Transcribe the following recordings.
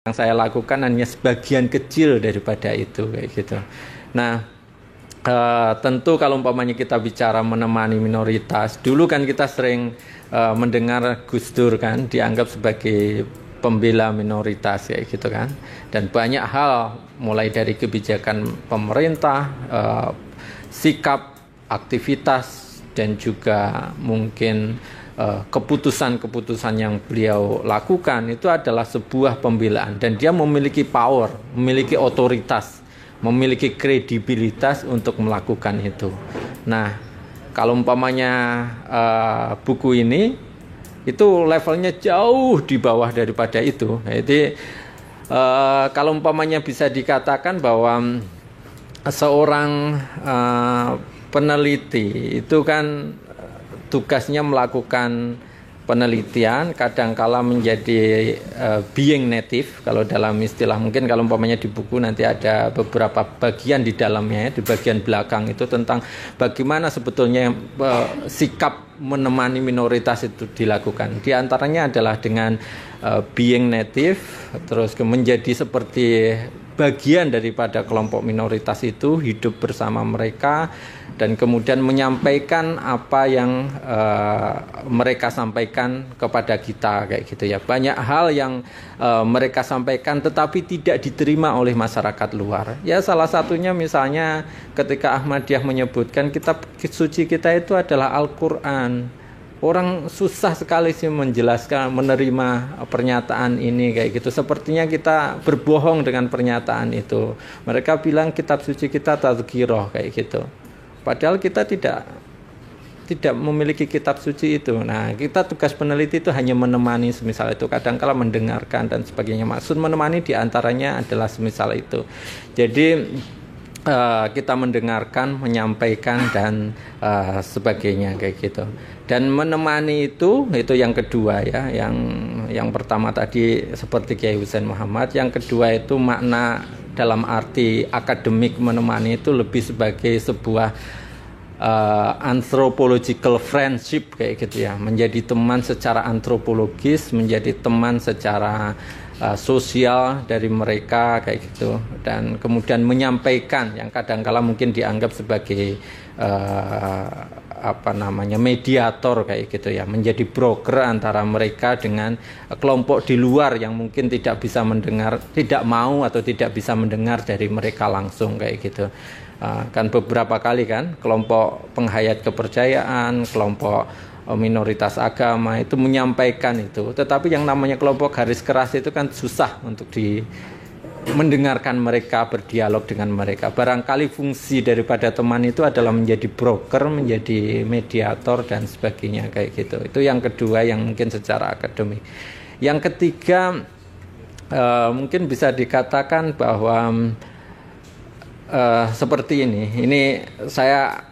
yang saya lakukan hanya sebagian kecil daripada itu kayak gitu. Nah, tentu kalau umpamanya kita bicara menemani minoritas, dulu kan kita sering mendengar Gus Dur kan dianggap sebagai pembela minoritas kayak gitu kan, dan banyak hal mulai dari kebijakan pemerintah, sikap, aktivitas, dan juga mungkin keputusan-keputusan yang beliau lakukan itu adalah sebuah pembelaan, dan dia memiliki power, memiliki otoritas, memiliki kredibilitas untuk melakukan itu. Nah, kalau umpamanya buku ini itu levelnya jauh di bawah daripada itu. Jadi kalau umpamanya bisa dikatakan bahwa seorang peneliti itu kan tugasnya melakukan penelitian, kadangkala menjadi being native kalau dalam istilah, mungkin kalau umpamanya di buku nanti ada beberapa bagian di dalamnya, di bagian belakang itu tentang bagaimana sebetulnya sikap menemani minoritas itu dilakukan. Di antaranya adalah dengan being native, terus menjadi seperti bagian daripada kelompok minoritas itu, hidup bersama mereka, dan kemudian menyampaikan apa yang mereka sampaikan kepada kita kayak gitu ya. Banyak hal yang mereka sampaikan tetapi tidak diterima oleh masyarakat luar. Ya, salah satunya misalnya ketika Ahmadiyah menyebutkan kitab suci kita itu adalah Al-Qur'an. Orang susah sekali sih menjelaskan, menerima pernyataan ini kayak gitu. Sepertinya kita berbohong dengan pernyataan itu. Mereka bilang kitab suci kita tazkirah kayak gitu. Padahal kita tidak memiliki kitab suci itu. Nah, kita tugas peneliti itu hanya menemani, semisal itu, kadang-kala mendengarkan dan sebagainya. Maksud menemani diantaranya adalah semisal itu. Jadi kita mendengarkan, menyampaikan dan sebagainya kayak gitu. Dan menemani itu yang kedua ya. Yang pertama tadi seperti Kiai Husain Muhammad, yang kedua itu makna dalam arti akademik menemani itu lebih sebagai sebuah anthropological friendship kayak gitu ya. Menjadi teman secara antropologis, menjadi teman secara sosial dari mereka kayak gitu, dan kemudian menyampaikan yang kadang-kala mungkin dianggap sebagai mediator kayak gitu ya, menjadi broker antara mereka dengan kelompok di luar yang mungkin tidak bisa mendengar, tidak mau atau tidak bisa mendengar dari mereka langsung kayak gitu. Kan beberapa kali kan kelompok penghayat kepercayaan, kelompok minoritas agama itu menyampaikan itu, tetapi yang namanya kelompok garis keras itu kan susah untuk mendengarkan mereka, berdialog dengan mereka. Barangkali fungsi daripada teman itu adalah menjadi broker, menjadi mediator dan sebagainya kayak gitu. Itu yang kedua yang mungkin secara akademik. Yang ketiga mungkin bisa dikatakan bahwa seperti ini saya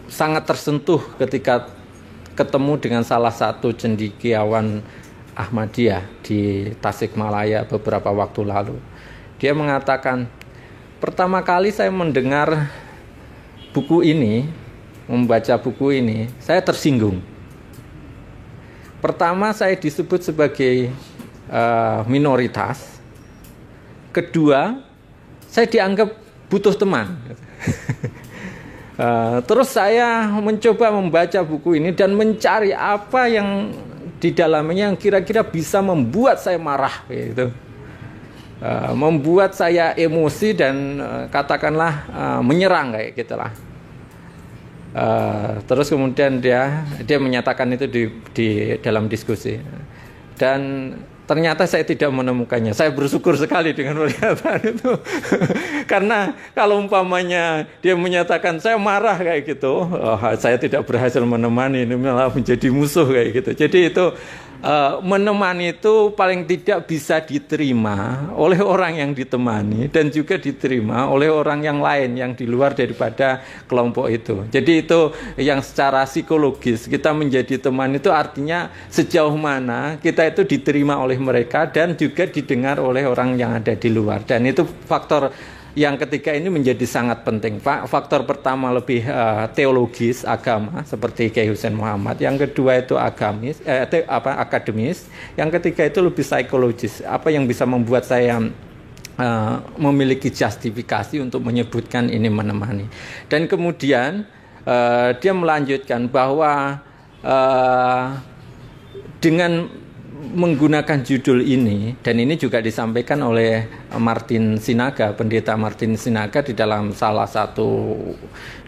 sangat tersentuh ketika ketemu dengan salah satu cendekiawan Ahmadiyah di Tasikmalaya beberapa waktu lalu. Dia mengatakan, pertama kali saya mendengar buku ini, membaca buku ini, saya tersinggung. Pertama, saya disebut sebagai minoritas. Kedua, saya dianggap butuh teman. Terus saya mencoba membaca buku ini dan mencari apa yang di dalamnya yang kira-kira bisa membuat saya marah gitu. Membuat saya emosi dan katakanlah menyerang kayak gitulah. Terus kemudian dia menyatakan itu di dalam diskusi, dan ternyata saya tidak menemukannya. Saya bersyukur sekali dengan pernyataan itu. Karena kalau umpamanya dia menyatakan saya marah kayak gitu, saya tidak berhasil menemani, ini malah menjadi musuh kayak gitu. Jadi itu menemani itu paling tidak bisa diterima oleh orang yang ditemani dan juga diterima oleh orang yang lain yang di luar daripada kelompok itu. Jadi itu yang secara psikologis kita menjadi teman itu artinya sejauh mana kita itu diterima oleh mereka dan juga didengar oleh orang yang ada di luar. Dan itu faktor yang ketiga ini menjadi sangat penting. Faktor pertama lebih teologis, agama, seperti Kiai Husain Muhammad. Yang kedua itu akademis. Yang ketiga itu lebih psikologis. Apa yang bisa membuat saya memiliki justifikasi untuk menyebutkan ini menemani. Dan kemudian dia melanjutkan bahwa dengan menggunakan judul ini, dan ini juga disampaikan oleh Martin Sinaga, pendeta Martin Sinaga di dalam salah satu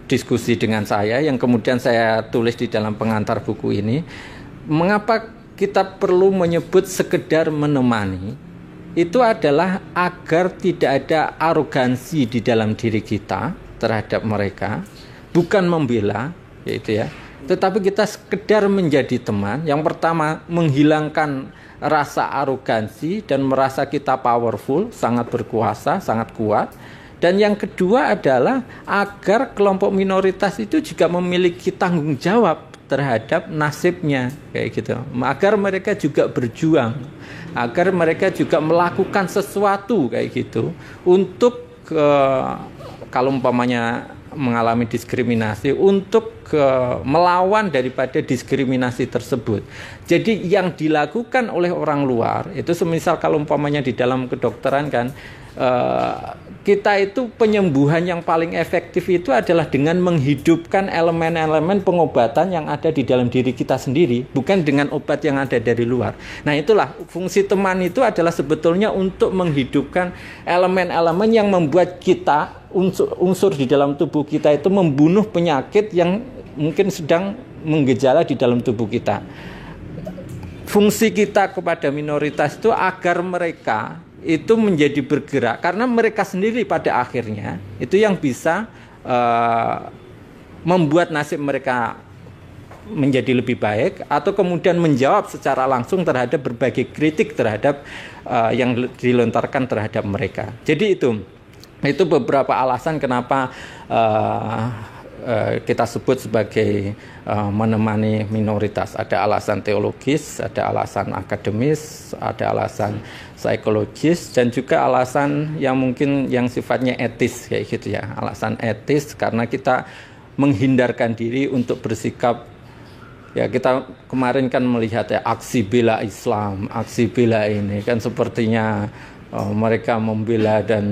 diskusi dengan saya yang kemudian saya tulis di dalam pengantar buku ini. Mengapa kita perlu menyebut sekedar menemani? Itu adalah agar tidak ada arogansi di dalam diri kita terhadap mereka, bukan membela, yaitu ya. Tetapi kita sekedar menjadi teman. Yang pertama, menghilangkan rasa arogansi dan merasa kita powerful, sangat berkuasa, sangat kuat. Dan yang kedua adalah agar kelompok minoritas itu juga memiliki tanggung jawab terhadap nasibnya, kayak gitu. Agar mereka juga berjuang, agar mereka juga melakukan sesuatu kayak gitu untuk kalau umpamanya mengalami diskriminasi, untuk melawan daripada diskriminasi tersebut. Jadi yang dilakukan oleh orang luar itu, semisal kalau umpamanya di dalam kedokteran kan, kita itu penyembuhan yang paling efektif itu adalah dengan menghidupkan elemen-elemen pengobatan yang ada di dalam diri kita sendiri, bukan dengan obat yang ada dari luar. Nah, itulah fungsi teman itu adalah sebetulnya untuk menghidupkan elemen-elemen yang membuat kita, unsur di dalam tubuh kita itu membunuh penyakit yang mungkin sedang menggejala di dalam tubuh kita. Fungsi kita kepada minoritas itu agar mereka itu menjadi bergerak, karena mereka sendiri pada akhirnya itu yang bisa membuat nasib mereka menjadi lebih baik, atau kemudian menjawab secara langsung terhadap berbagai kritik terhadap yang dilontarkan terhadap mereka. Jadi itu beberapa alasan kenapa kita sebut sebagai menemani minoritas. Ada alasan teologis, ada alasan akademis, ada alasan psikologis, dan juga alasan yang mungkin yang sifatnya etis kayak gitu ya. Alasan etis karena kita menghindarkan diri untuk bersikap, ya kita kemarin kan melihat ya aksi bela Islam, aksi bela ini kan sepertinya mereka membela dan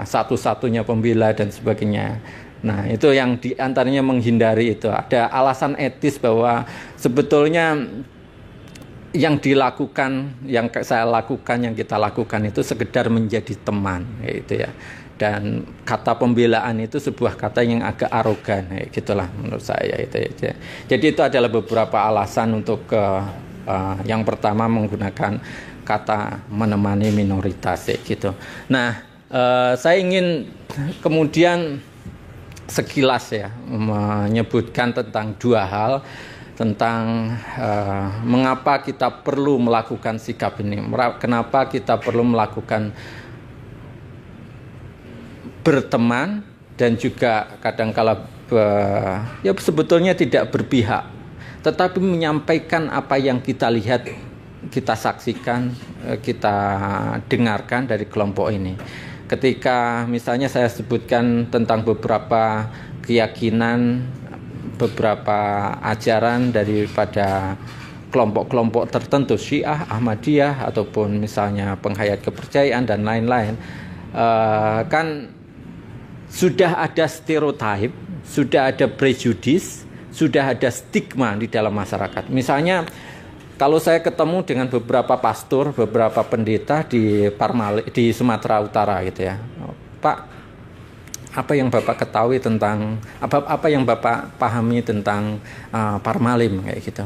satu-satunya pembela dan sebagainya. Nah, itu yang diantaranya menghindari itu. Ada alasan etis bahwa sebetulnya yang dilakukan, yang saya lakukan, yang kita lakukan itu sekedar menjadi teman, gitu ya. Dan kata pembelaan itu sebuah kata yang agak arogan, gitulah menurut saya itu ya. Jadi itu adalah beberapa alasan untuk yang pertama menggunakan kata menemani minoritas gitu. Nah, saya ingin kemudian sekilas ya menyebutkan tentang dua hal, tentang mengapa kita perlu melakukan sikap ini, kenapa kita perlu melakukan berteman, dan juga kadangkala ya sebetulnya tidak berpihak, tetapi menyampaikan apa yang kita lihat, kita saksikan, kita dengarkan dari kelompok ini. Ketika misalnya saya sebutkan tentang beberapa keyakinan, beberapa ajaran daripada kelompok-kelompok tertentu, Syiah, Ahmadiyah, ataupun misalnya penghayat kepercayaan dan lain-lain, kan sudah ada stereotip, sudah ada prejudis, sudah ada stigma di dalam masyarakat. Misalnya kalau saya ketemu dengan beberapa pastor, beberapa pendeta di Sumatera Utara gitu ya, Pak, apa yang Bapak ketahui tentang apa yang Bapak pahami tentang Parmalim kayak gitu.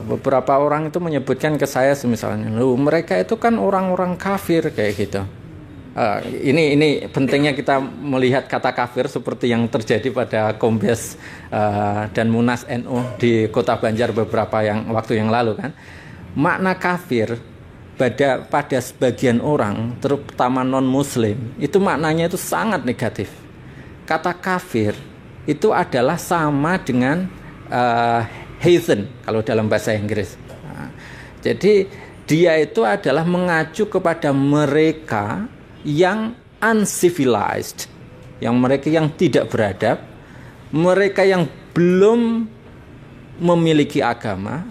Beberapa orang itu menyebutkan ke saya misalnya, mereka itu kan orang-orang kafir kayak gitu. Ini pentingnya kita melihat kata kafir seperti yang terjadi pada Kombes dan Munas NU di Kota Banjar beberapa waktu yang lalu kan. Makna kafir pada sebagian orang, terutama non-muslim, itu maknanya itu sangat negatif. Kata kafir itu adalah sama dengan heathen kalau dalam bahasa Inggris. Jadi dia itu adalah mengacu kepada mereka yang uncivilized, yang mereka yang tidak beradab, mereka yang belum memiliki agama,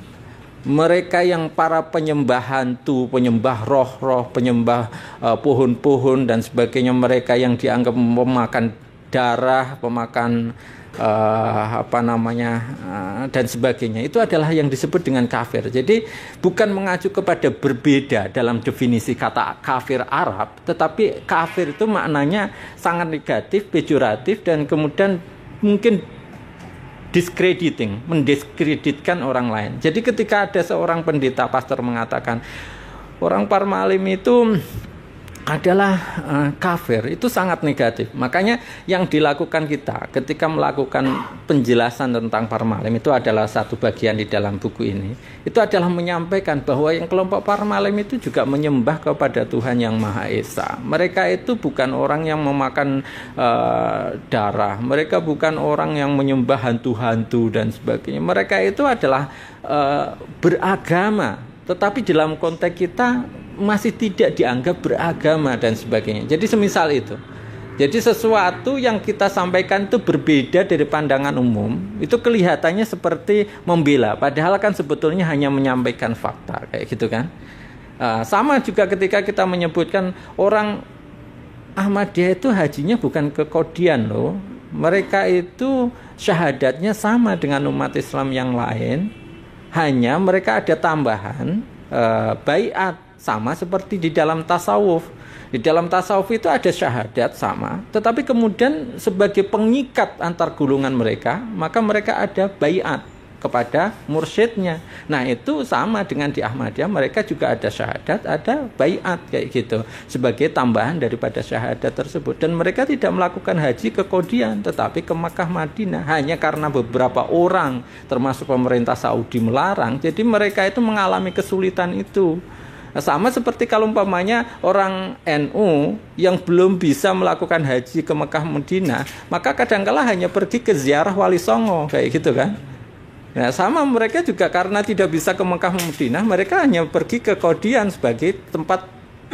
mereka yang para penyembah hantu, penyembah roh-roh, penyembah pohon-pohon dan sebagainya, mereka yang dianggap memakan darah, pemakan dan sebagainya, itu adalah yang disebut dengan kafir. Jadi bukan mengacu kepada berbeda dalam definisi kata kafir Arab, tetapi kafir itu maknanya sangat negatif, pejoratif, dan kemudian mungkin discrediting, mendiskreditkan orang lain. Jadi ketika ada seorang pendeta pastor mengatakan orang Parmalim itu adalah kafir, itu sangat negatif. Makanya yang dilakukan kita ketika melakukan penjelasan tentang Parmalim, itu adalah satu bagian di dalam buku ini, itu adalah menyampaikan bahwa yang kelompok Parmalim itu juga menyembah kepada Tuhan yang Maha Esa. Mereka itu bukan orang yang memakan darah, mereka bukan orang yang menyembah hantu-hantu dan sebagainya. Mereka itu adalah beragama, tetapi dalam konteks kita masih tidak dianggap beragama dan sebagainya. Jadi semisal itu. Jadi sesuatu yang kita sampaikan itu berbeda dari pandangan umum, itu kelihatannya seperti membela, padahal kan sebetulnya hanya menyampaikan fakta, kayak gitu kan. Sama juga ketika kita menyebutkan orang Ahmadiyah itu hajinya bukan ke Qadian loh. Mereka itu syahadatnya sama dengan umat Islam yang lain, hanya mereka ada tambahan baiat, sama seperti di dalam tasawuf. Di dalam tasawuf itu ada syahadat sama, tetapi kemudian sebagai pengikat antar golongan mereka, maka mereka ada baiat kepada mursyidnya. Nah itu sama dengan di Ahmadiyah, mereka juga ada syahadat, ada baiat kayak gitu, sebagai tambahan daripada syahadat tersebut. Dan mereka tidak melakukan haji ke Qadian, tetapi ke Makkah Madinah, hanya karena beberapa orang termasuk pemerintah Saudi melarang, jadi mereka itu mengalami kesulitan itu. Sama seperti kalau umpamanya orang NU yang belum bisa melakukan haji ke Mekah Madinah, maka kadangkala hanya pergi ke ziarah Wali Songo kayak gitu kan. Nah, sama mereka juga karena tidak bisa ke Mekah Madinah, mereka hanya pergi ke Qadian sebagai tempat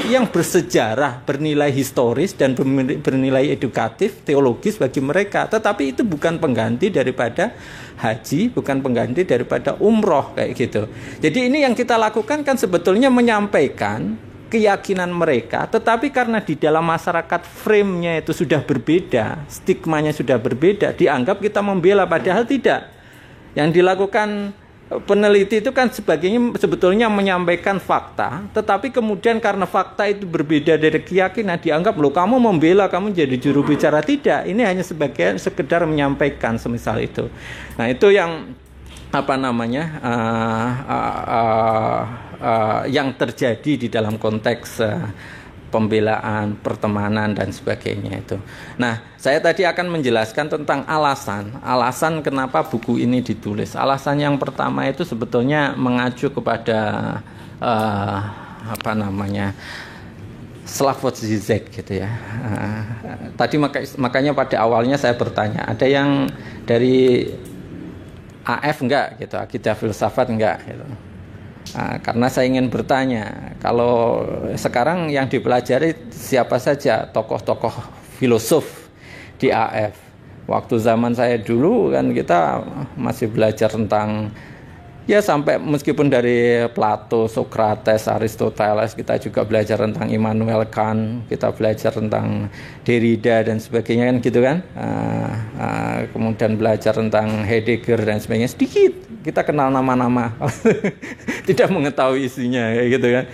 yang bersejarah, bernilai historis dan bernilai edukatif, teologis bagi mereka. Tetapi itu bukan pengganti daripada haji, bukan pengganti daripada umroh kayak gitu. Jadi ini yang kita lakukan kan sebetulnya menyampaikan keyakinan mereka, tetapi karena di dalam masyarakat frame-nya itu sudah berbeda, stigmanya sudah berbeda, dianggap kita membela, padahal tidak. Yang dilakukan peneliti itu kan sebetulnya menyampaikan fakta, tetapi kemudian karena fakta itu berbeda dari keyakinan, dianggap loh kamu membela, kamu jadi juru bicara. Tidak, ini hanya sekedar menyampaikan semisal itu. Nah itu yang yang terjadi di dalam konteks pembelaan, pertemanan dan sebagainya itu. Nah, saya tadi akan menjelaskan tentang alasan kenapa buku ini ditulis. Alasan yang pertama itu sebetulnya mengacu kepada Slavoj Zizek gitu ya. Tadi makanya pada awalnya saya bertanya, ada yang dari AF enggak gitu, akidah filsafat enggak gitu. Karena saya ingin bertanya, kalau sekarang yang dipelajari siapa saja tokoh-tokoh filosof di AF. Waktu zaman saya dulu kan kita masih belajar tentang, ya sampai meskipun dari Plato, Socrates, Aristoteles, kita juga belajar tentang Immanuel Kant, kita belajar tentang Derrida dan sebagainya kan gitu kan. Kemudian belajar tentang Heidegger dan sebagainya, sedikit kita kenal nama-nama, tidak mengetahui isinya kayak gitu kan.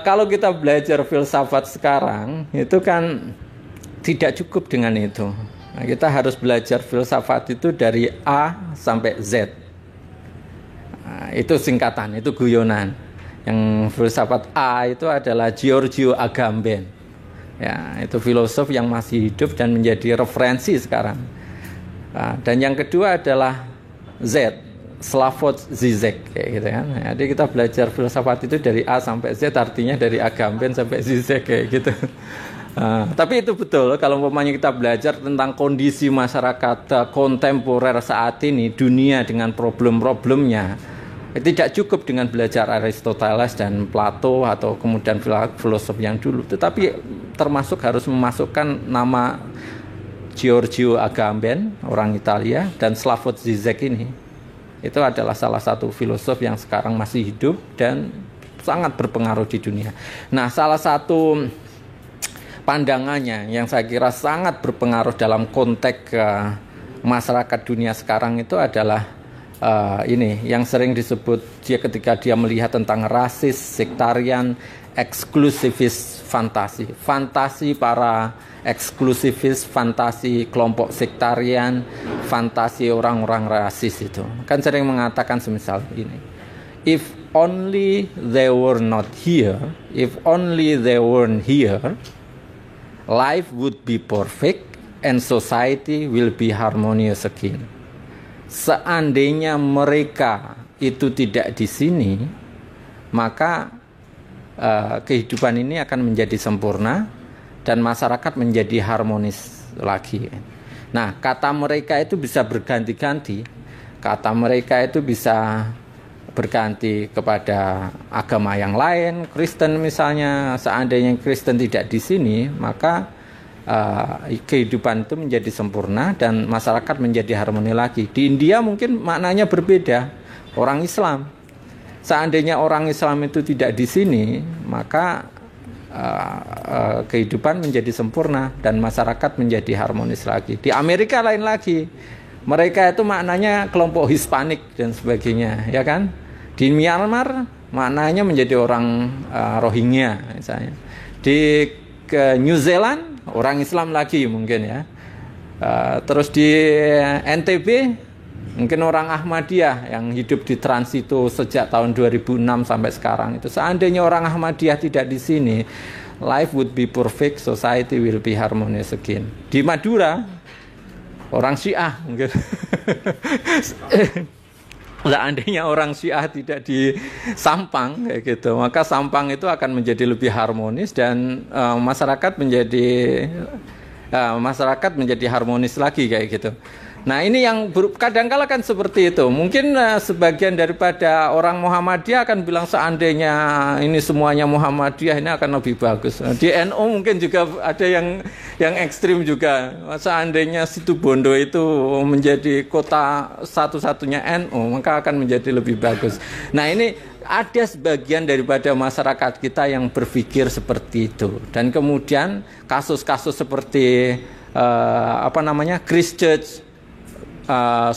Kalau kita belajar filsafat sekarang itu kan tidak cukup dengan itu. Nah, kita harus belajar filsafat itu dari A sampai Z. Itu singkatan, itu guyonan. Yang filsafat A itu adalah Giorgio Agamben. Ya, itu filosof yang masih hidup dan menjadi referensi sekarang. Dan yang kedua adalah Z, Slavoj Zizek kayak gitu kan. Jadi kita belajar filsafat itu dari A sampai Z, artinya dari Agamben sampai Zizek kayak gitu. Tapi itu betul, kalau umpamanya kita belajar tentang kondisi masyarakat kontemporer saat ini, dunia dengan problem-problemnya, Tidak cukup dengan belajar Aristoteles dan Plato atau kemudian filosof yang dulu, tetapi termasuk harus memasukkan nama Giorgio Agamben, orang Italia, dan Slavoj Žižek ini. Itu adalah salah satu filosof yang sekarang masih hidup dan sangat berpengaruh di dunia. Nah, salah satu pandangannya yang saya kira sangat berpengaruh dalam konteks masyarakat dunia sekarang itu adalah ini yang sering disebut ketika dia melihat tentang rasis, sektarian, eksklusivis fantasi. Fantasi para eksklusivis, fantasi kelompok sektarian, fantasi orang-orang rasis itu. Kan sering mengatakan semisal ini. If only they were not here, if only they weren't here, life would be perfect and society will be harmonious again. Seandainya mereka itu tidak di sini, maka kehidupan ini akan menjadi sempurna dan masyarakat menjadi harmonis lagi. Nah, kata mereka itu bisa berganti-ganti. Kata mereka itu bisa berganti kepada agama yang lain, Kristen misalnya. Seandainya Kristen tidak di sini, maka kehidupan itu menjadi sempurna dan masyarakat menjadi harmoni lagi. Di India mungkin maknanya berbeda. Orang Islam, seandainya orang Islam itu tidak di sini, maka kehidupan menjadi sempurna dan masyarakat menjadi harmonis lagi. Di Amerika lain lagi. Mereka itu maknanya kelompok Hispanik dan sebagainya, ya kan? Di Myanmar maknanya menjadi orang Rohingya misalnya. Di New Zealand orang Islam lagi mungkin ya. Terus di NTB mungkin orang Ahmadiyah yang hidup di transito sejak tahun 2006 sampai sekarang itu. Seandainya orang Ahmadiyah tidak di sini, life would be perfect, society will be harmonious again. Di Madura orang Syiah mungkin. Seandainya orang Syiah tidak di Sampang kayak gitu, maka Sampang itu akan menjadi lebih harmonis dan masyarakat menjadi harmonis lagi kayak gitu. Nah, ini yang kadang-kala kan seperti itu. Mungkin sebagian daripada orang Muhammadiyah akan bilang seandainya ini semuanya Muhammadiyah ini akan lebih bagus. Di NU mungkin juga ada yang ekstrim juga. Seandainya Situbondo itu menjadi kota satu-satunya NU, maka akan menjadi lebih bagus. Nah, ini ada sebagian daripada masyarakat kita yang berpikir seperti itu. Dan kemudian kasus-kasus seperti Christchurch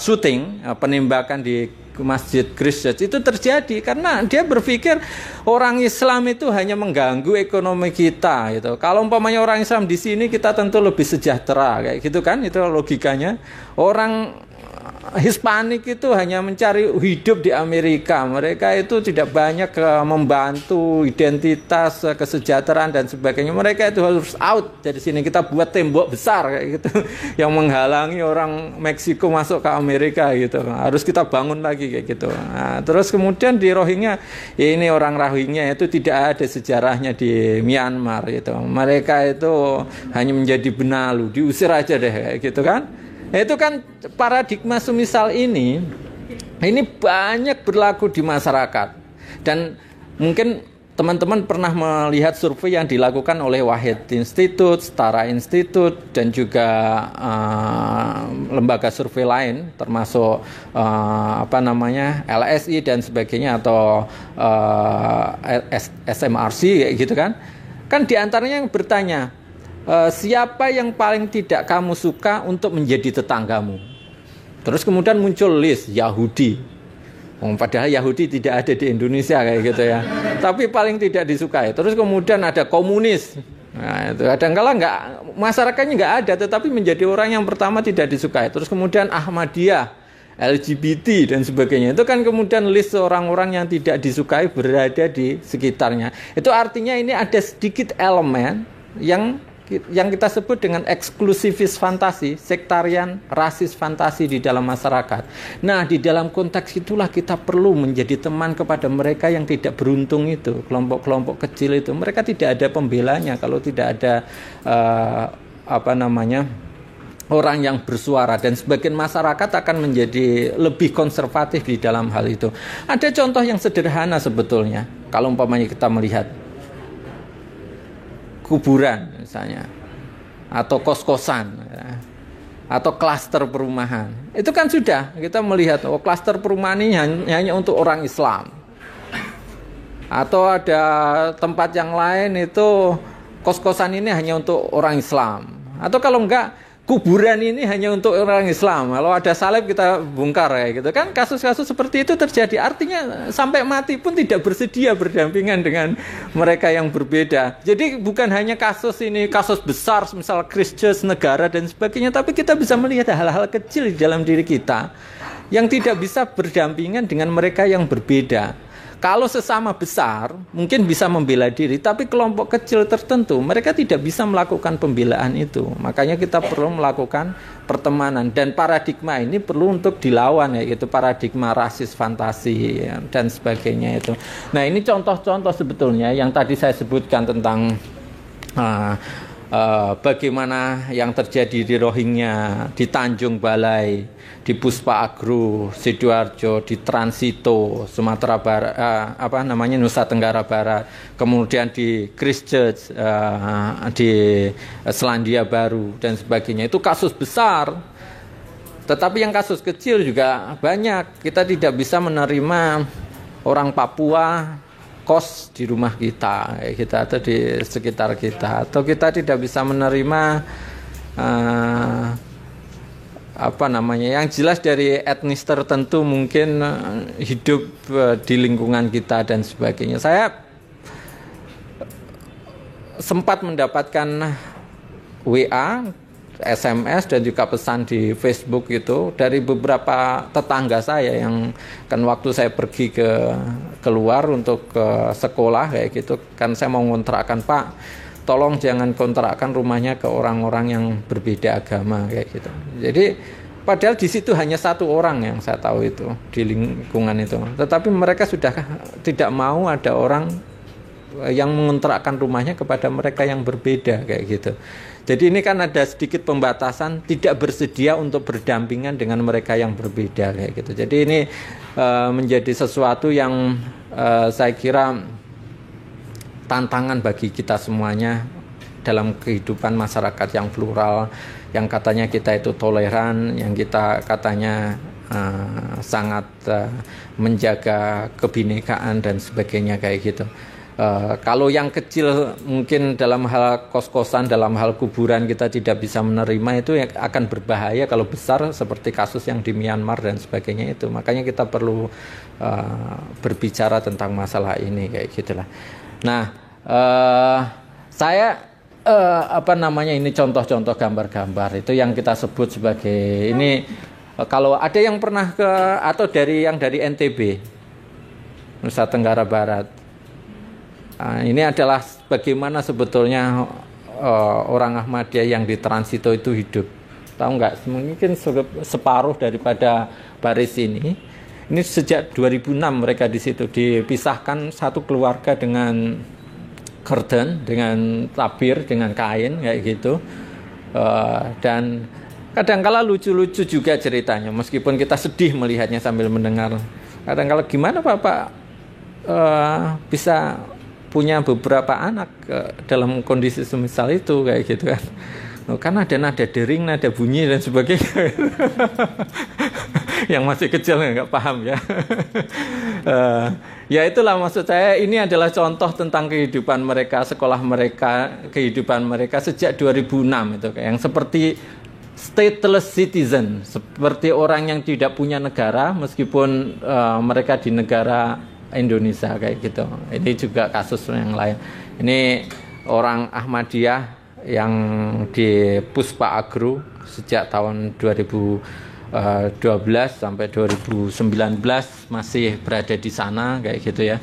shooting, penembakan di Masjid Christchurch itu terjadi karena dia berpikir orang Islam itu hanya mengganggu ekonomi kita gitu. Kalau umpamanya orang Islam di sini kita tentu lebih sejahtera kayak gitu kan, itu logikanya. Orang Hispanik itu hanya mencari hidup di Amerika. Mereka itu tidak banyak membantu identitas, kesejahteraan dan sebagainya. Mereka itu harus out dari sini. Kita buat tembok besar kayak gitu yang menghalangi orang Meksiko masuk ke Amerika gitu. Harus kita bangun lagi kayak gitu. Nah, terus kemudian di Rohingya, ini orang Rohingya itu tidak ada sejarahnya di Myanmar gitu. Mereka itu hanya menjadi benalu, diusir aja deh kayak gitu kan. Itu kan paradigma semisal ini banyak berlaku di masyarakat. Dan mungkin teman-teman pernah melihat survei yang dilakukan oleh Wahid Institute, Setara Institute, dan juga lembaga survei lain, termasuk LSI dan sebagainya atau SMRC gitu kan. Kan diantaranya yang bertanya, siapa yang paling tidak kamu suka untuk menjadi tetanggamu? Terus kemudian muncul list Yahudi. Padahal Yahudi tidak ada di Indonesia kayak gitu ya. Tapi paling tidak disukai. Terus kemudian ada komunis. Nah, itu kadang-kala masyarakatnya nggak ada, tetapi menjadi orang yang pertama tidak disukai. Terus kemudian Ahmadiyah, LGBT dan sebagainya. Itu kan kemudian list orang-orang yang tidak disukai berada di sekitarnya. Itu artinya ini ada sedikit elemen yang kita sebut dengan eksklusivis fantasi, sektarian, rasis fantasi di dalam masyarakat. Nah, di dalam konteks itulah kita perlu menjadi teman kepada mereka yang tidak beruntung itu, kelompok-kelompok kecil itu. Mereka tidak ada pembelanya kalau tidak ada orang yang bersuara, dan sebagian masyarakat akan menjadi lebih konservatif di dalam hal itu. Ada contoh yang sederhana sebetulnya kalau umpamanya kita melihat kuburan misalnya, atau kos-kosan, atau klaster perumahan. Itu kan sudah kita melihat, oh klaster perumahan ini hanya untuk orang Islam. Atau ada tempat yang lain itu kos-kosan ini hanya untuk orang Islam. Atau kalau enggak, kuburan ini hanya untuk orang Islam. Kalau ada salib kita bongkar ya gitu kan. Kasus-kasus seperti itu terjadi. Artinya sampai mati pun tidak bersedia berdampingan dengan mereka yang berbeda. Jadi bukan hanya kasus ini, kasus besar misal Christchurch, negara dan sebagainya, tapi kita bisa melihat hal-hal kecil di dalam diri kita yang tidak bisa berdampingan dengan mereka yang berbeda. Kalau sesama besar mungkin bisa membela diri, tapi kelompok kecil tertentu mereka tidak bisa melakukan pembelaan itu. Makanya kita perlu melakukan pertemanan, dan paradigma ini perlu untuk dilawan ya, itu paradigma rasis fantasi ya, dan sebagainya itu. Nah, ini contoh-contoh sebetulnya yang tadi saya sebutkan tentang bagaimana yang terjadi di Rohingya, di Tanjung Balai, di Puspa Agro, Sidoarjo, di Transito, Sumatera Barat, Nusa Tenggara Barat, kemudian di Christchurch, di Selandia Baru dan sebagainya. Itu kasus besar. Tetapi yang kasus kecil juga banyak. Kita tidak bisa menerima orang Papua kos di rumah kita atau di sekitar kita, atau kita tidak bisa menerima yang jelas dari etnis tertentu mungkin hidup di lingkungan kita dan sebagainya. Saya sempat mendapatkan WA, SMS dan juga pesan di Facebook itu dari beberapa tetangga saya yang kan waktu saya pergi keluar untuk ke sekolah kayak gitu kan, saya mau ngontrakkan, Pak, tolong jangan kontrakkan rumahnya ke orang-orang yang berbeda agama kayak gitu. Jadi padahal di situ hanya satu orang yang saya tahu itu di lingkungan itu, tetapi mereka sudah tidak mau ada orang yang mengontrakkan rumahnya kepada mereka yang berbeda kayak gitu. Jadi ini kan ada sedikit pembatasan, tidak bersedia untuk berdampingan dengan mereka yang berbeda kayak gitu. Jadi ini menjadi sesuatu yang saya kira tantangan bagi kita semuanya dalam kehidupan masyarakat yang plural, yang katanya kita itu toleran, yang kita katanya sangat menjaga kebinekaan dan sebagainya kayak gitu. Kalau yang kecil mungkin dalam hal kos-kosan, dalam hal kuburan kita tidak bisa menerima, itu akan berbahaya. Kalau besar seperti kasus yang di Myanmar dan sebagainya itu, makanya kita perlu berbicara tentang masalah ini kayak gitulah. Nah, saya ini contoh-contoh gambar-gambar itu yang kita sebut sebagai ini. Kalau ada yang pernah atau dari NTB, Nusa Tenggara Barat. Ini adalah bagaimana sebetulnya orang Ahmadiyah yang di Transito itu hidup. Tahu nggak? Mungkin separuh daripada baris ini. Ini sejak 2006 mereka di situ dipisahkan satu keluarga dengan curtain, dengan tabir, dengan kain kayak gitu. Dan kadang-kala lucu-lucu juga ceritanya, meskipun kita sedih melihatnya sambil mendengar. Kadang-kala gimana Bapak bisa punya beberapa anak dalam kondisi semisal itu kayak gitu kan. Kan ada nada dering, nada bunyi dan sebagainya. Yang masih kecil nggak paham ya. Ya itulah maksud saya, ini adalah contoh tentang kehidupan mereka, sekolah mereka, kehidupan mereka sejak 2006 itu, yang seperti stateless citizen, seperti orang yang tidak punya negara meskipun mereka di negara Indonesia kayak gitu. Ini juga kasus yang lain. Ini orang Ahmadiyah yang di Puspa Agro sejak tahun 2012 sampai 2019 masih berada di sana kayak gitu ya.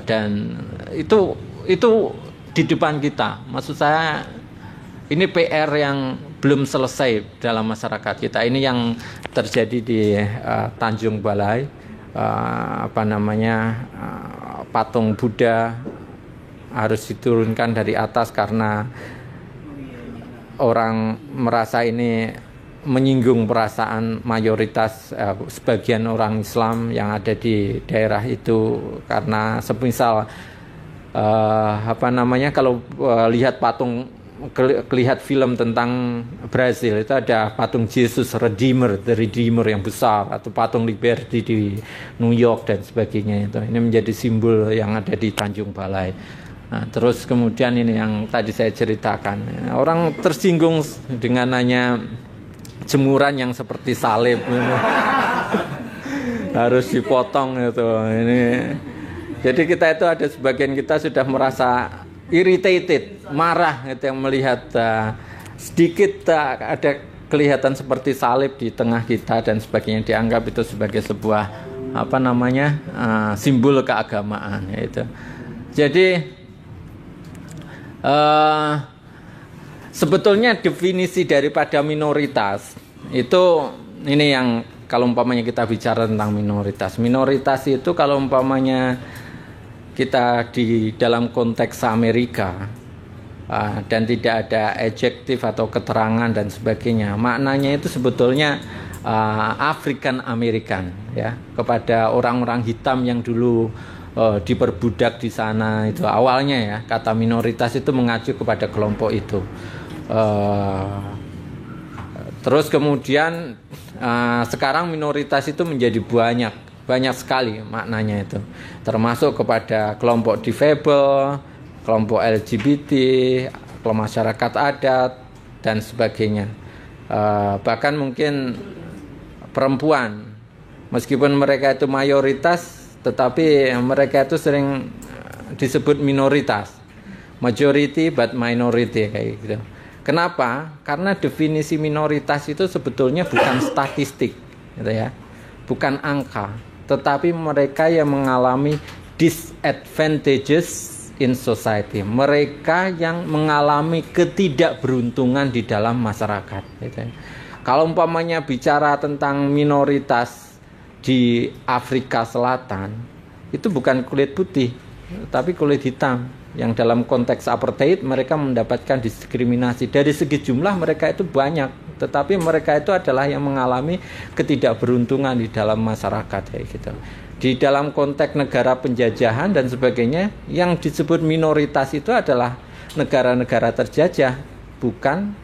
Dan itu di depan kita. Maksud saya ini PR yang belum selesai dalam masyarakat kita. Ini yang terjadi di Tanjung Balai. Patung Buddha harus diturunkan dari atas karena orang merasa ini menyinggung perasaan mayoritas sebagian orang Islam yang ada di daerah itu, karena semisal kalau lihat patung, lihat film tentang Brazil itu ada patung Jesus Redeemer, The Redeemer yang besar, atau patung Liberty di New York dan sebagainya. Itu ini menjadi simbol yang ada di Tanjung Balai. Nah, terus kemudian ini yang tadi saya ceritakan, orang tersinggung dengan hanya jemuran yang seperti salib harus dipotong itu. Ini jadi kita itu ada sebagian kita sudah merasa irritated, marah gitu, yang melihat sedikit ada kelihatan seperti salib di tengah kita dan sebagainya, dianggap itu sebagai sebuah simbol keagamaan itu. Jadi sebetulnya definisi daripada minoritas itu, ini yang kalau umpamanya kita bicara tentang minoritas itu kalau umpamanya kita di dalam konteks Amerika dan tidak ada adjektif atau keterangan dan sebagainya, maknanya itu sebetulnya African American, ya, kepada orang-orang hitam yang dulu diperbudak di sana. Itu awalnya, ya, kata minoritas itu mengacu kepada kelompok itu. Terus kemudian sekarang minoritas itu menjadi banyak sekali maknanya itu, termasuk kepada kelompok difabel, kelompok LGBT, kelompok masyarakat adat dan sebagainya. Bahkan mungkin perempuan, meskipun mereka itu mayoritas, tetapi mereka itu sering disebut minoritas, majority but minority, kayak gitu. Kenapa? Karena definisi minoritas itu sebetulnya bukan statistik, gitu ya, bukan angka, tetapi mereka yang mengalami disadvantages in society, mereka yang mengalami ketidakberuntungan di dalam masyarakat, gitu ya. Kalau umpamanya bicara tentang minoritas di Afrika Selatan, itu bukan kulit putih, tapi kulit hitam, yang dalam konteks apartheid mereka mendapatkan diskriminasi. Dari segi jumlah mereka itu banyak, tetapi mereka itu adalah yang mengalami ketidakberuntungan di dalam masyarakat, kayak gitu. Di dalam konteks negara penjajahan dan sebagainya, yang disebut minoritas itu adalah negara-negara terjajah, bukan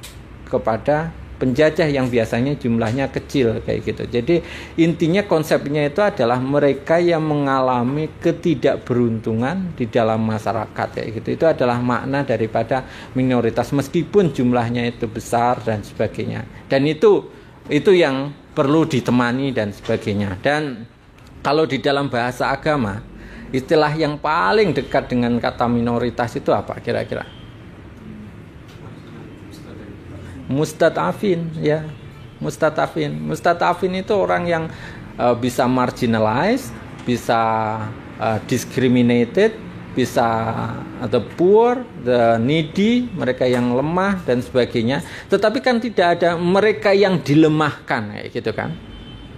kepada penjajah yang biasanya jumlahnya kecil, kayak gitu. Jadi intinya konsepnya itu adalah mereka yang mengalami ketidakberuntungan di dalam masyarakat, kayak gitu. Itu adalah makna daripada minoritas, meskipun jumlahnya itu besar dan sebagainya. Dan itu yang perlu ditemani dan sebagainya. Dan kalau di dalam bahasa agama, istilah yang paling dekat dengan kata minoritas itu apa kira-kira? Mustadafin, ya, mustadafin itu orang yang bisa marginalized, bisa discriminated, bisa the poor, the needy, mereka yang lemah dan sebagainya. Tetapi kan tidak ada mereka yang dilemahkan, kayak gitu kan.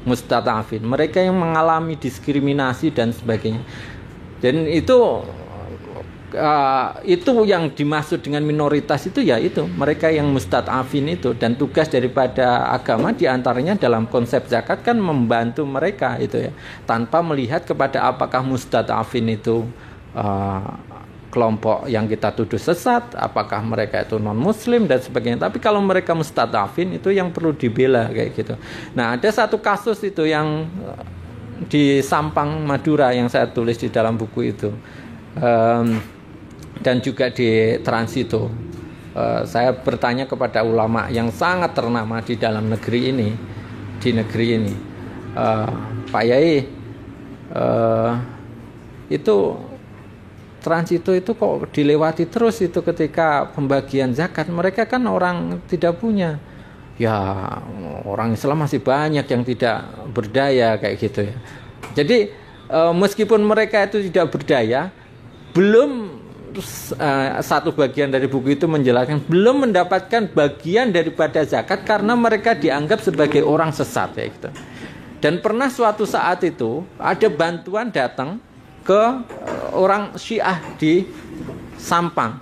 Mustadafin, mereka yang mengalami diskriminasi dan sebagainya. Dan itu yang dimaksud dengan minoritas itu, ya itu mereka yang mustadafin itu. Dan tugas daripada agama diantaranya dalam konsep zakat kan membantu mereka itu, ya, tanpa melihat kepada apakah mustadafin itu kelompok yang kita tuduh sesat, apakah mereka itu non muslim dan sebagainya. Tapi kalau mereka mustadafin itu yang perlu dibela, kayak gitu. Nah, ada satu kasus itu yang di Sampang Madura yang saya tulis di dalam buku itu, dan juga di Transito. Saya bertanya kepada ulama yang sangat ternama di dalam negeri ini, Pak Yai, itu Transito itu kok dilewati terus itu ketika pembagian zakat? Mereka kan orang tidak punya. Ya, orang Islam masih banyak yang tidak berdaya, kayak gitu, ya. Jadi meskipun mereka itu tidak berdaya, belum satu bagian dari buku itu menjelaskan belum mendapatkan bagian daripada zakat karena mereka dianggap sebagai orang sesat, ya gitu. Dan pernah suatu saat itu ada bantuan datang ke orang Syiah di Sampang.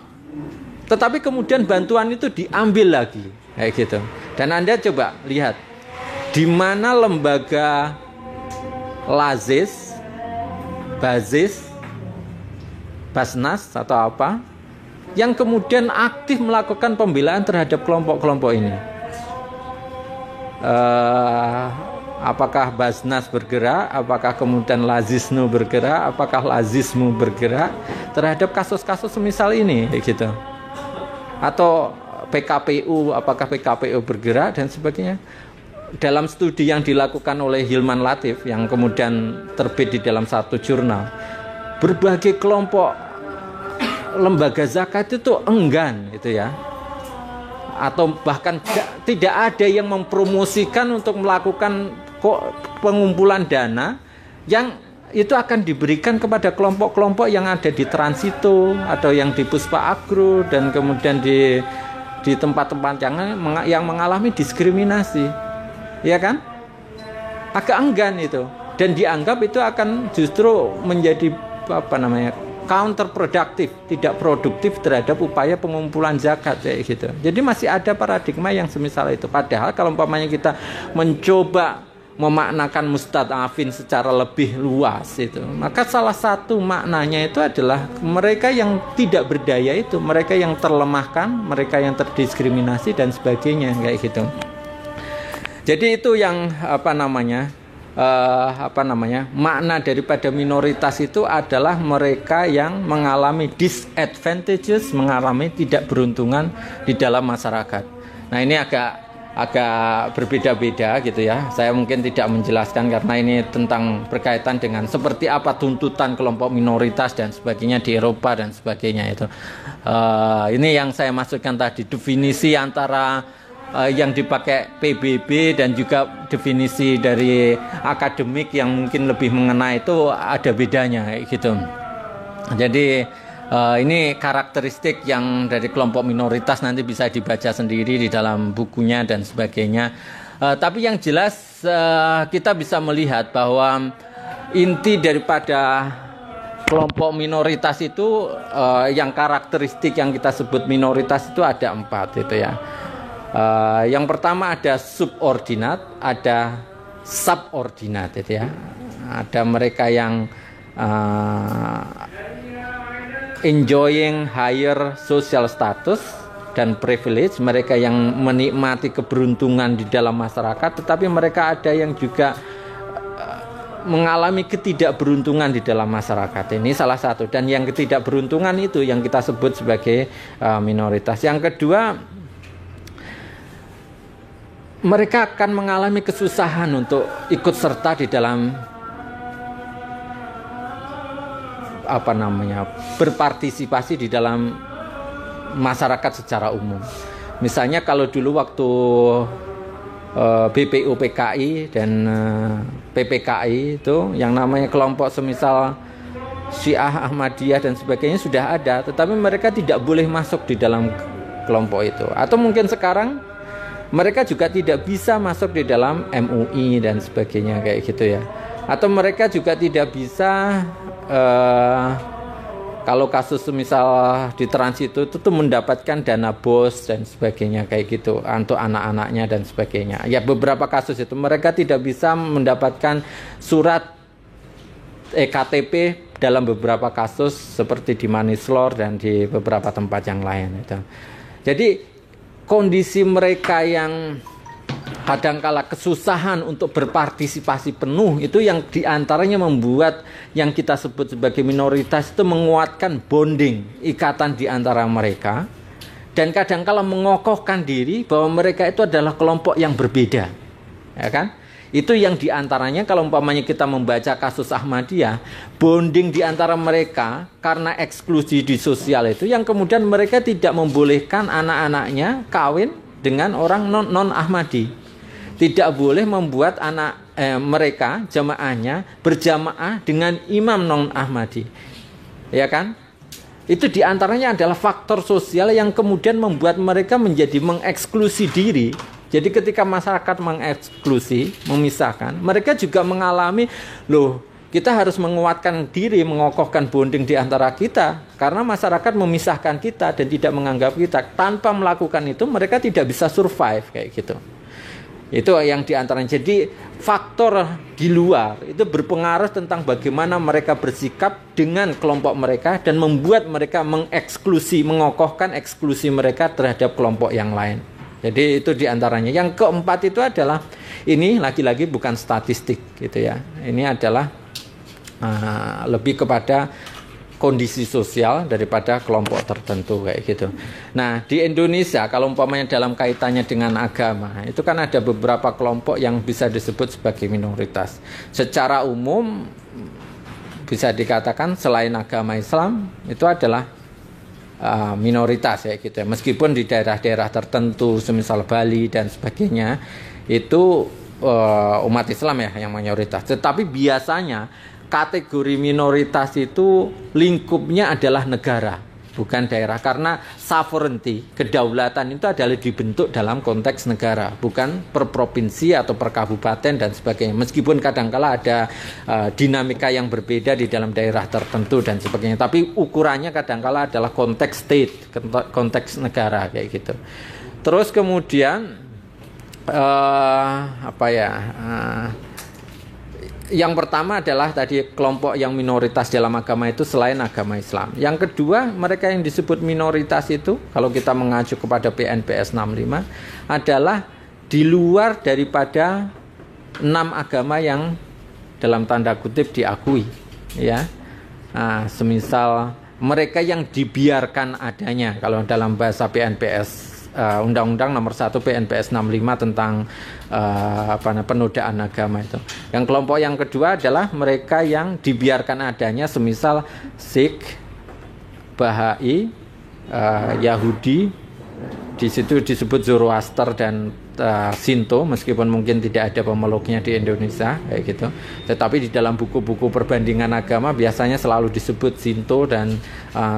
Tetapi kemudian bantuan itu diambil lagi, kayak gitu. Dan Anda coba lihat di mana lembaga Lazis, Bazis, Basnas atau apa yang kemudian aktif melakukan pembelaan terhadap kelompok-kelompok ini. Apakah Basnas bergerak, apakah kemudian Lazisnu bergerak, apakah Lazismu bergerak terhadap kasus-kasus semisal ini, gitu. Atau PKPU, apakah PKPU bergerak dan sebagainya. Dalam studi yang dilakukan oleh Hilman Latif yang kemudian terbit di dalam satu jurnal, berbagai kelompok lembaga zakat itu enggan, gitu ya. Atau bahkan tidak ada yang mempromosikan untuk melakukan pengumpulan dana yang itu akan diberikan kepada kelompok-kelompok yang ada di Transito atau yang di Puspa Agro dan kemudian di tempat-tempat yang mengalami diskriminasi, ya kan? Agak enggan itu, dan dianggap itu akan justru menjadi counterproductive, tidak produktif terhadap upaya pengumpulan zakat, kayak gitu. Jadi masih ada paradigma yang semisal itu. Padahal kalau umpamanya kita mencoba memaknakan mustad'afin secara lebih luas itu, maka salah satu maknanya itu adalah mereka yang tidak berdaya itu, mereka yang terlemahkan, mereka yang terdiskriminasi dan sebagainya, kayak gitu. Jadi itu yang makna daripada minoritas itu adalah mereka yang mengalami disadvantages, mengalami tidak beruntungan di dalam masyarakat. Nah, ini agak berbeda-beda gitu ya. Saya mungkin tidak menjelaskan karena ini tentang berkaitan dengan seperti apa tuntutan kelompok minoritas dan sebagainya di Eropa dan sebagainya itu. Ini yang saya maksudkan tadi, definisi antara yang dipakai PBB dan juga definisi dari akademik yang mungkin lebih mengena itu ada bedanya, gitu. Jadi ini karakteristik yang dari kelompok minoritas nanti bisa dibaca sendiri di dalam bukunya dan sebagainya. Tapi yang jelas kita bisa melihat bahwa inti daripada kelompok minoritas itu yang karakteristik yang kita sebut minoritas itu ada 4 itu ya. Yang pertama ada subordinat, ada subordinat itu ya. Ada mereka yang enjoying higher social status dan privilege, mereka yang menikmati keberuntungan di dalam masyarakat, tetapi mereka ada yang juga mengalami ketidakberuntungan di dalam masyarakat. Ini salah satu, dan yang ketidakberuntungan itu yang kita sebut sebagai minoritas. Yang kedua, mereka akan mengalami kesusahan untuk ikut serta di dalam berpartisipasi di dalam masyarakat secara umum. Misalnya kalau dulu waktu BPU PKI dan PPKI itu yang namanya kelompok semisal Syiah, Ahmadiyah dan sebagainya sudah ada, tetapi mereka tidak boleh masuk di dalam kelompok itu. Atau mungkin sekarang mereka juga tidak bisa masuk di dalam MUI dan sebagainya, kayak gitu ya. Atau mereka juga tidak bisa kalau kasus misal di Transito itu tuh mendapatkan dana BOS dan sebagainya, kayak gitu untuk anak-anaknya dan sebagainya. Ya, beberapa kasus itu mereka tidak bisa mendapatkan surat EKTP dalam beberapa kasus seperti di Manislor dan di beberapa tempat yang lain itu. Jadi kondisi mereka yang kadangkala kesusahan untuk berpartisipasi penuh itu yang diantaranya membuat yang kita sebut sebagai minoritas itu menguatkan bonding, ikatan di antara mereka, dan kadangkala mengokohkan diri bahwa mereka itu adalah kelompok yang berbeda, ya kan? Itu yang diantaranya kalau umpamanya kita membaca kasus Ahmadiyah, bonding di antara mereka karena eksklusi di sosial itu yang kemudian mereka tidak membolehkan anak-anaknya kawin dengan orang non Ahmadi. Tidak boleh membuat mereka jamaahnya berjamaah dengan imam non Ahmadi. Ya kan? Itu diantaranya adalah faktor sosial yang kemudian membuat mereka menjadi mengeksklusi diri. Jadi ketika masyarakat mengeksklusi, memisahkan, mereka juga mengalami, kita harus menguatkan diri, mengokohkan bonding di antara kita, karena masyarakat memisahkan kita dan tidak menganggap kita. Tanpa melakukan itu mereka tidak bisa survive kayak gitu. Itu yang diantaranya. Jadi faktor di luar itu berpengaruh tentang bagaimana mereka bersikap dengan kelompok mereka dan membuat mereka mengokohkan eksklusi mereka terhadap kelompok yang lain. Jadi itu diantaranya. Yang keempat itu adalah, ini lagi-lagi bukan statistik gitu ya. Ini adalah lebih kepada kondisi sosial daripada kelompok tertentu kayak gitu. Nah, di Indonesia kalau umpamanya dalam kaitannya dengan agama, itu kan ada beberapa kelompok yang bisa disebut sebagai minoritas. Secara umum bisa dikatakan selain agama Islam itu adalah minoritas ya gitu. Meskipun di daerah-daerah tertentu semisal Bali dan sebagainya itu umat Islam ya yang mayoritas. Tetapi biasanya kategori minoritas itu lingkupnya adalah negara, bukan daerah, karena sovereignty, kedaulatan itu adalah dibentuk dalam konteks negara, bukan per provinsi atau per kabupaten dan sebagainya. Meskipun kadangkala ada dinamika yang berbeda di dalam daerah tertentu dan sebagainya, tapi ukurannya kadangkala adalah konteks state, konteks negara kayak gitu. Terus kemudian yang pertama adalah tadi kelompok yang minoritas dalam agama itu selain agama Islam. Yang kedua, mereka yang disebut minoritas itu, kalau kita mengacu kepada PNPS 65, adalah di luar daripada 6 agama yang dalam tanda kutip diakui, ya. Nah, semisal mereka yang dibiarkan adanya, kalau dalam bahasa PNPS Undang-Undang Nomor 1 PNPS 65 tentang penodaan agama itu. Yang kelompok yang kedua adalah mereka yang dibiarkan adanya, semisal Sikh, Bahai, Yahudi, di situ disebut Zoroaster dan Shinto, meskipun mungkin tidak ada pemeluknya di Indonesia kayak gitu. Tetapi di dalam buku-buku perbandingan agama biasanya selalu disebut Shinto dan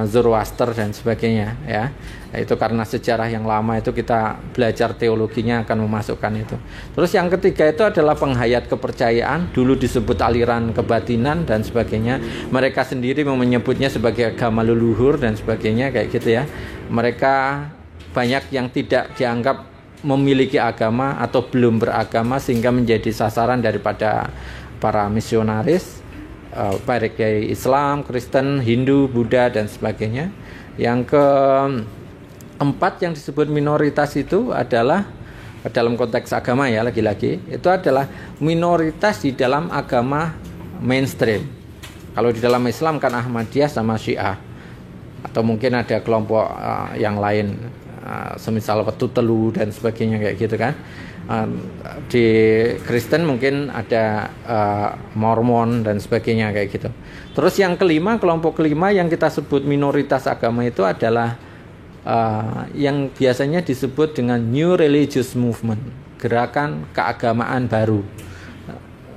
Zoroaster dan sebagainya ya. Itu karena sejarah yang lama itu kita belajar teologinya akan memasukkan itu. Terus yang ketiga itu adalah penghayat kepercayaan, dulu disebut aliran kebatinan dan sebagainya. Mereka sendiri menyebutnya sebagai agama leluhur dan sebagainya kayak gitu ya. Mereka banyak yang tidak dianggap memiliki agama atau belum beragama sehingga menjadi sasaran daripada para misionaris, baik dari Islam, Kristen, Hindu, Buddha dan sebagainya. Yang keempat yang disebut minoritas itu adalah dalam konteks agama ya, lagi-lagi itu adalah minoritas di dalam agama mainstream. Kalau di dalam Islam kan Ahmadiyah sama Syiah, atau mungkin ada kelompok yang lain, semisal Wetu Telu dan sebagainya kayak gitu kan. Di Kristen mungkin ada Mormon dan sebagainya kayak gitu. Terus yang kelima, kelompok kelima yang kita sebut minoritas agama itu adalah yang biasanya disebut dengan New Religious Movement, gerakan keagamaan baru,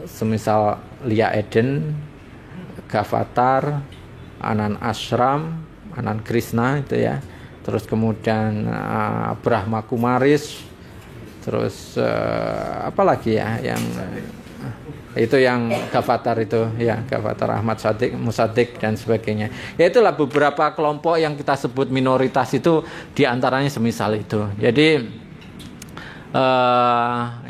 semisal Lia Eden, Gavatar, Anand Ashram, Anand Krishna itu ya. Terus kemudian Brahma Kumaris, terus apa lagi ya yang itu yang Gavatar itu ya, Gavatar Ahmad Sadiq, Musaddiq dan sebagainya. Ya itulah beberapa kelompok yang kita sebut minoritas itu, diantaranya semisal itu. Jadi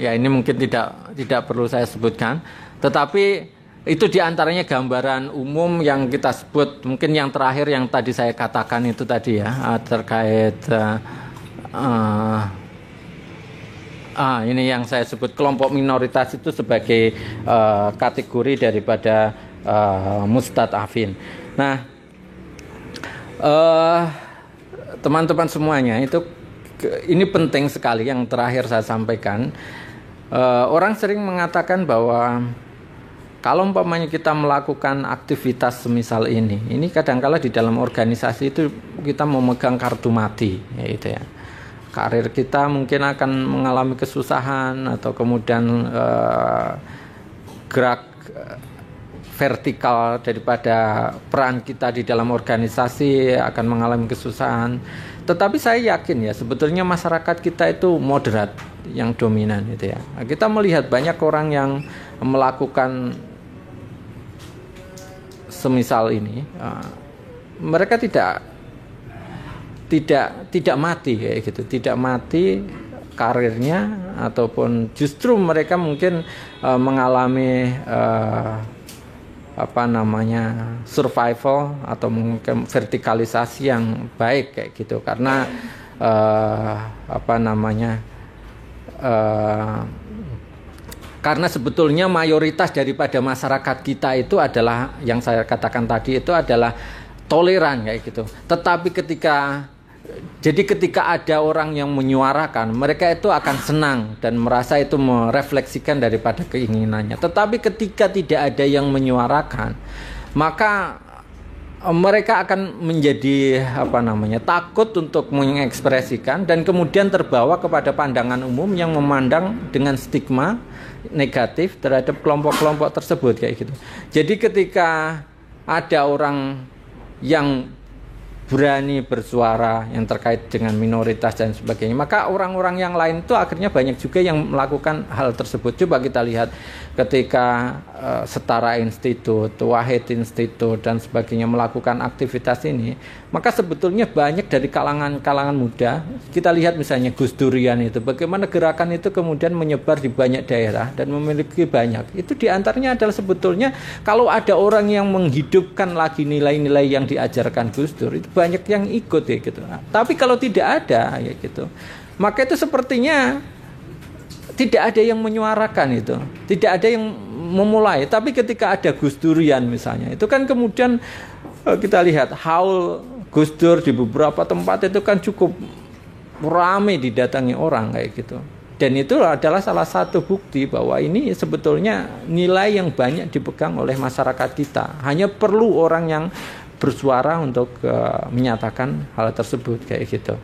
ya ini mungkin tidak perlu saya sebutkan, tetapi itu diantaranya gambaran umum yang kita sebut. Mungkin yang terakhir yang tadi saya katakan itu tadi ya, terkait ini yang saya sebut kelompok minoritas itu sebagai kategori daripada mustad'afin. Nah, teman-teman semuanya, ini penting sekali yang terakhir saya sampaikan. Orang sering mengatakan bahwa kalau umpamanya kita melakukan aktivitas semisal ini kadang-kala di dalam organisasi itu kita memegang kartu mati, yaitu ya. Karir kita mungkin akan mengalami kesusahan, atau kemudian gerak vertikal daripada peran kita di dalam organisasi akan mengalami kesusahan. Tetapi saya yakin ya, sebetulnya masyarakat kita itu moderat yang dominan itu ya. Kita melihat banyak orang yang melakukan semisal ini, mereka tidak mati kayak gitu, tidak mati karirnya, ataupun justru mereka mungkin mengalami survival atau mungkin vertikalisasi yang baik kayak gitu, karena karena sebetulnya mayoritas daripada masyarakat kita itu adalah, yang saya katakan tadi itu adalah toleran kayak gitu. Tetapi ketika ada orang yang menyuarakan, mereka itu akan senang dan merasa itu merefleksikan daripada keinginannya. Tetapi ketika tidak ada yang menyuarakan, maka mereka akan menjadi takut untuk mengekspresikan, dan kemudian terbawa kepada pandangan umum yang memandang dengan stigma negatif terhadap kelompok-kelompok tersebut kayak gitu. Jadi ketika ada orang yang berani bersuara yang terkait dengan minoritas dan sebagainya, maka orang-orang yang lain itu akhirnya banyak juga yang melakukan hal tersebut. Coba kita lihat ketika Setara Institut, Wahid Institut dan sebagainya melakukan aktivitas ini, maka sebetulnya banyak dari kalangan muda. Kita lihat misalnya Gus Durian itu, bagaimana gerakan itu kemudian menyebar di banyak daerah dan memiliki banyak. Itu diantaranya adalah sebetulnya kalau ada orang yang menghidupkan lagi nilai-nilai yang diajarkan Gus Dur, itu banyak yang ikut ya gitu. Tapi kalau tidak ada ya gitu, maka itu sepertinya tidak ada yang menyuarakan itu, tidak ada yang memulai. Tapi ketika ada Gus Durian misalnya, itu kan kemudian kita lihat haul Gus Dur di beberapa tempat itu kan cukup ramai didatangi orang kayak gitu. Dan itu adalah salah satu bukti bahwa ini sebetulnya nilai yang banyak dipegang oleh masyarakat kita. Hanya perlu orang yang bersuara untuk menyatakan hal tersebut kayak gitu.